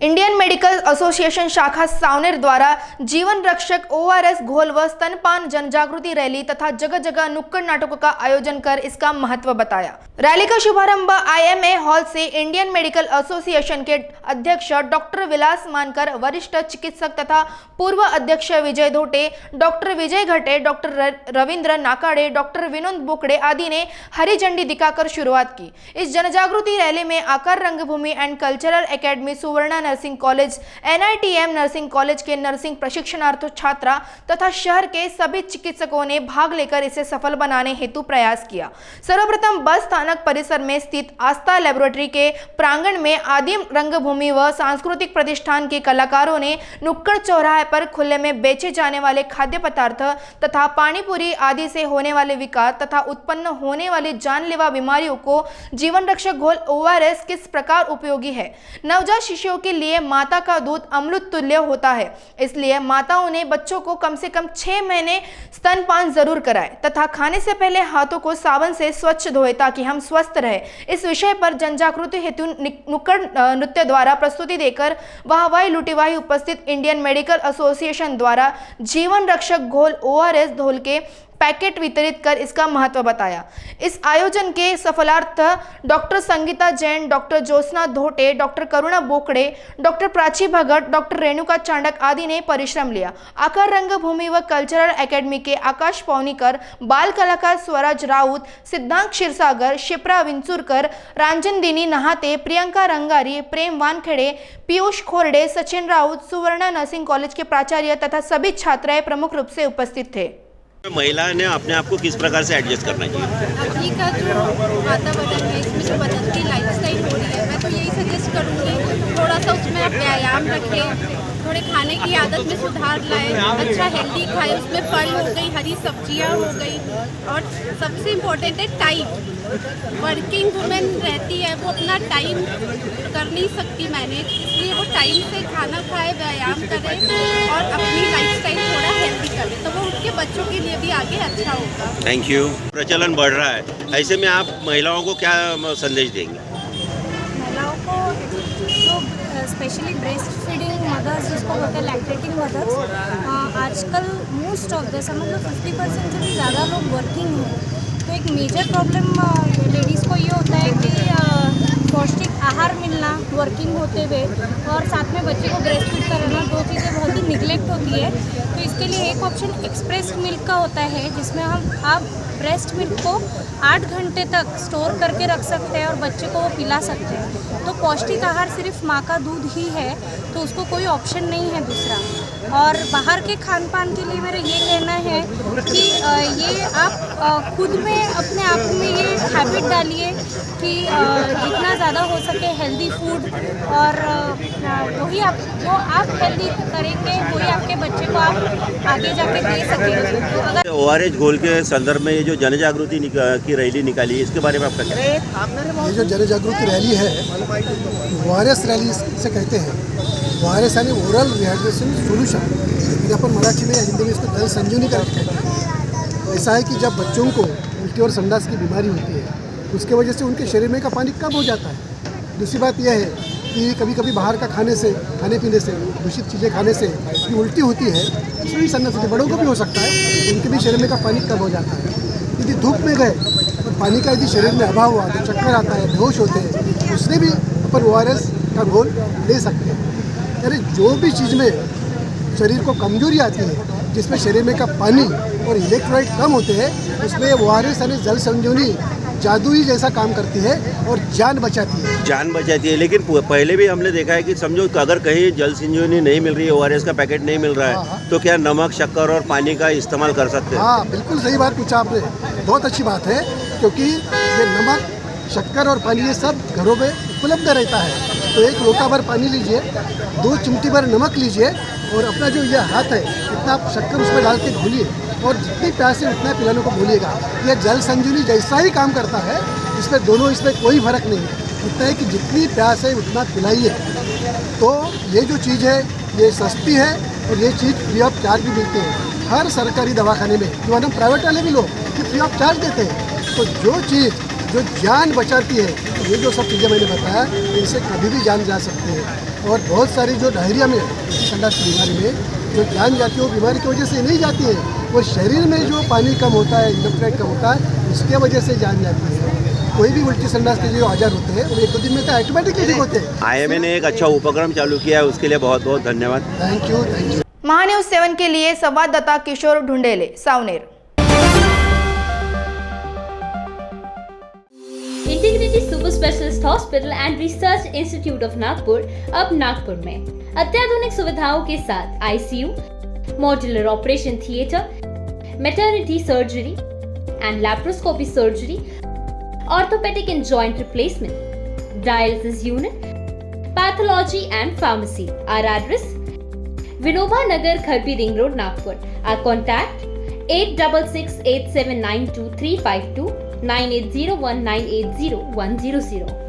Indian medical association शाखा सावनेर द्वारा जीवन रक्षक ओआरएस घोल व स्तनपान जनजागृति रैली तथा जगह जगह नुक्कड़ नाटकों का आयोजन कर इसका महत्व बताया। रैली का शुभारंभ आईएमए हॉल से इंडियन मेडिकल एसोसिएशन के अध्यक्ष डॉक्टर विलास मानकर, वरिष्ठ चिकित्सक तथा पूर्व अध्यक्ष विजय धोटे, डॉक्टर विजय घटे, डॉक्टर रविंद्र नाकाड़े, डॉक्टर विनोद बोकड़े आदि ने हरी झंडी दिखाकर शुरुआत की। इस जनजागृति रैली में आकर रंगभूमि and cultural academy, Suvarna nursing college, NITM nursing college के नर्सिंग प्रशिक्षणार्थी छात्रा तथा शहर के सभी चिकित्सकों ने भाग लेकर इसे सफल बनाने हेतु प्रयास किया। सर्वप्रथम बस स्थानक परिसर में स्थित आस्था लेबोरेटरी के प्रांगण में आदिम रंगभूमि व सांस्कृतिक प्रतिष्ठान के कलाकारों ने नुक्कड़ चौराहे पर खुले में बेचे जाने वाले खाद्य पदार्थ तथा पानीपुरी आदि से होने वाले विकार तथा उत्पन्न होने वाली जानलेवा बीमारियों को जीवन रक्षक घोल ORS किस प्रकार उपयोगी है। नवजात शिशुओं के लिए माता का दूध अमृत तुल्य होता है, इसलिए माताओं ने बच्चों को कम से कम 6 महीने स्तनपान जरूर कराएं तथा खाने से पहले हाथों को साबुन से स्वच्छ धोएं ताकि हम स्वस्थ रहे। इस विषय पर जनजागृति हेतु नुक्कड़ नृत्य द्वारा प्रस्तुति देकर वाहवाही लुटीवाही उपस्थित इंडियन मेडिकल एसोसिएशन द्वारा जीवन रक्षक घोल ORS घोल के पैकेट वितरित कर इसका महत्व बताया। इस आयोजन के सफलार्थ doctor Sangeeta Jain, doctor Jyotsna Dhote, doctor Karuna Bokade, doctor Prachi Bhagat, doctor Renuka Chandak आदि ने परिश्रम लिया। आकार रंगभूमि व कल्चरल एकेडमी के आकाश पौनीकर, बाल कलाकार स्वराज राउत, सिद्धांत क्षीरसागर, शिप्रा विंचुरकर, रांजनदिनी नहाते, प्रियंका रंगारी, प्रेम वानखेड़े, पीयूष खोरडे, सचिन राउत, सुवर्णा नर्सिंग कॉलेज के प्राचार्य तथा सभी छात्राएं प्रमुख रूप से उपस्थित थे। महिला ने अपने आप को किस प्रकार से एडजस्ट करना चाहिए? अभी का जो वातावरण है, इसमें जो बदलती लाइफस्टाइल हो रही है, मैं तो यही सजेस्ट करूँगी थोड़ा सा उसमें आप व्यायाम रखें, थोड़े खाने की आदत में सुधार लाएं, अच्छा हेल्दी खाएं, उसमें फल हो गई, हरी सब्जियां हो गई, और सबसे इम्पोर्टेंट है टाइम। वर्किंग वुमेन रहती है, वो अपना टाइम कर नहीं सकती मैनेज, इसलिए वो टाइम से खाना खाए, व्यायाम करें और अपनी लाइफस्टाइल थोड़ा हेल्दी करें, तो वो उनके बच्चों के लिए भी आगे अच्छा होगा। Thank you. प्रचलन बढ़ रहा है, ऐसे में आप महिलाओं को क्या संदेश देंगे? महिलाओं को जो स्पेशली ब्रेस्ट फीडिंग मदर्स जिसको बोलते हैं लैक्टेटिंग मदर्स, आजकल मोस्ट ऑफ द समझ लो 50% से भी ज़्यादा लोग वर्किंग हैं। तो एक मेजर प्रॉब्लम लेडीज़ को ये होता है कि पौष्टिक आहार मिलना वर्किंग होते हुए और साथ में बच्चे को ब्रेस्ट फीड कराना, दो चीज़ें बहुत ही निगलेक्ट होती है। तो इसके लिए एक ऑप्शन एक्सप्रेस मिल्क का होता है, जिसमें आप ब्रेस्ट मिल्क को 8 घंटे तक स्टोर करके रख सकते हैं और बच्चे को वो पिला सकते हैं। तो पौष्टिक आहार सिर्फ माँ का दूध ही है, तो उसको कोई ऑप्शन नहीं है दूसरा। और बाहर के खान पान के लिए मेरा ये कहना है कि ये आप खुद में अपने आप में ये हैबिट डालिए कि जितना ज़्यादा हो सके हेल्दी फूड, और वही जो आप हेल्दी करेंगे वही आपके बच्चे को आप आगे जाके दे सकेंगे। तो अगर ORS घोल के संदर्भ में ये जो जनजागृति की रैली निकाली है, इसके बारे में आपका क्या? ये जो जनजागृति रैली है ORS रैली से कहते हैं। ORS यानी ओरल रिहाइड्रेशन सोल्यूशन, लेकिन अपन मराठी में या हिंदी में इसको जल संजीवनी करके कहते हैं। ऐसा है कि जब बच्चों को उल्टी और संडास की बीमारी होती है, उसके वजह से उनके शरीर में का पानी कम हो जाता है। दूसरी बात यह है कि कभी कभी बाहर का खाने पीने से, दूषित चीज़ें खाने से ये उल्टी होती है, इसमें भी संडास होती है। बड़ों को भी हो सकता है, उनके भी शरीर में का पानी कम हो जाता है। यदि धूप में गए और पानी का यदि शरीर में अभाव हुआ तो चक्कर आता है, बेहोश होते हैं, उससे भी अपन ORS का घोल ले सकते हैं। यानी जो भी चीज़ में शरीर को कमजोरी आती है, जिसमें शरीर में का पानी और इलेक्ट्रोलाइट कम होते हैं, उसमें ORS यानी जल संजीवनी जादुई जैसा काम करती है और जान बचाती है। जान बचाती है, लेकिन पहले भी हमने देखा है कि समझो कि अगर कहीं जल संजीवनी नहीं मिल रही है, ORS का पैकेट नहीं मिल रहा है, तो क्या नमक, शक्कर और पानी का इस्तेमाल कर सकते हैं? हाँ, बिल्कुल सही बात पूछा आपने, बहुत अच्छी बात है, क्योंकि ये नमक, शक्कर और पानी ये सब घरों में उपलब्ध रहता है। तो 1 लोटा भर पानी लीजिए, 2 चिमटी भर नमक लीजिए और अपना जो ये हाथ है इतना आप शक्कर उसमें डाल के घोलिए और जितनी प्यास है उतना पिलाने को भूलिएगा। यह जल संजीवनी जैसा ही काम करता है, इसमें कोई फर्क नहीं है। इतना है कि जितनी प्यास है उतना पिलाइए। तो ये जो चीज़ है ये सस्ती है और ये चीज़ फ्री ऑफ चार्ज भी मिलती है हर सरकारी दवाखाने में, जो हम प्राइवेट वाले भी लोग कि फ्री ऑफ चार्ज देते हैं। तो जो चीज़ जो जान बचाती है। ये जो सब चीज़ें मैंने बताया, इनसे कभी भी जान जा सकती है। और बहुत सारी जो डायरिया में, संडास की बीमारी में जो जान जाती है, वो बीमारी की वजह से नहीं जाती है, वो शरीर में जो पानी कम होता है, इलेक्ट्रोलाइट कम होता है, उसके वजह से जान जाती है। कोई भी उल्टी संडास के जो आजार होते हैं वो 1-2 दिन में तो ऑटोमेटिकली ठीक होते हैं। IMA ने एक अच्छा उपक्रम चालू किया है, उसके लिए बहुत बहुत धन्यवाद। Thank you. महान्यूज 7 के लिए संवाददाता Kishore Dhundele, Savner. Integrated super specialist hospital and research institute of Nagpur अब नागपुर में अत्याधुनिक सुविधाओं के साथ ICU, modular operation theatre, maternity surgery and laparoscopy surgery, orthopaedic and joint replacement, dialysis unit, pathology and pharmacy. Our address: Vinoba Nagar, Kharbi Ring Road, Nagpur. Our contact: 8668792352, 9801980100.